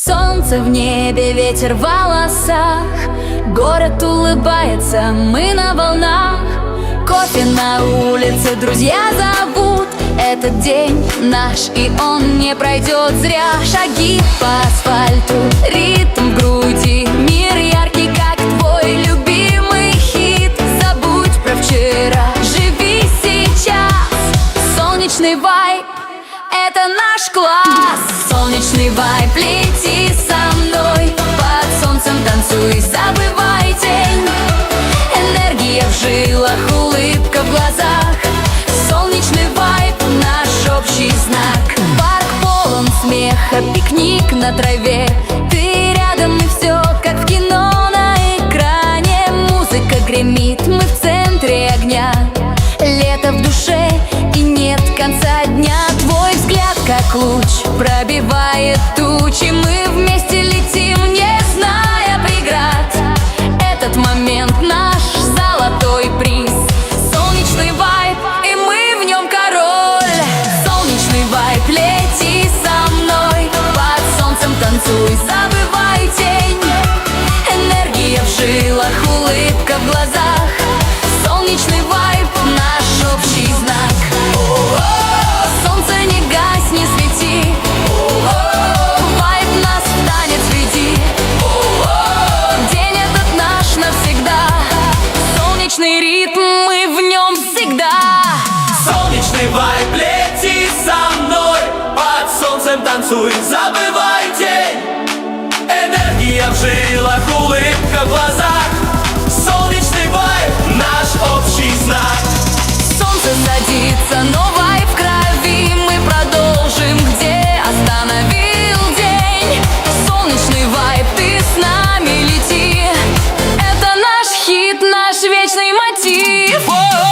Солнце в небе, ветер в волосах, город улыбается, мы на волнах. Кофе на улице, друзья зовут. Этот день наш, и он не пройдет зря. Шаги по асфальту, ритм в груди, мир яркий, как твой любимый хит. Забудь про вчера, живи сейчас. Солнечный вайб — это наш класс. Солнечный вайб, лети со мной, под солнцем танцуй, забывай день. Энергия в жилах, улыбка в глазах. Солнечный вайб — наш общий знак. Парк полон смеха, пикник на траве. Ты рядом, и все как в кино на экране. Музыка гремит, мы в центре огня. Лето в душе, и нет конца дня. Твой взгляд как луч пробивает тучи. Мы вместе летим, не зная преград. Этот момент наш золотой приз. Солнечный вайб, и мы в нем король. Солнечный вайб, лети со мной, под солнцем танцуй, забывай тень. Энергия в жилах, улыбка в глазах. Солнечный вайб — наш общий знак. Солнце не гась, не свети. Вайб нас в танец веди. День этот наш навсегда. Солнечный ритм, мы в нем всегда. Солнечный вайб, лети со мной, под солнцем танцуй, забывай день. Энергия в жилах, улыбка в глазах. Солнечный вайб — наш общий знак. Солнце садится, но вайб в крови. Мы продолжим, где остановил день. Солнечный вайб, ты с нами лети. Это наш хит, наш вечный мотив.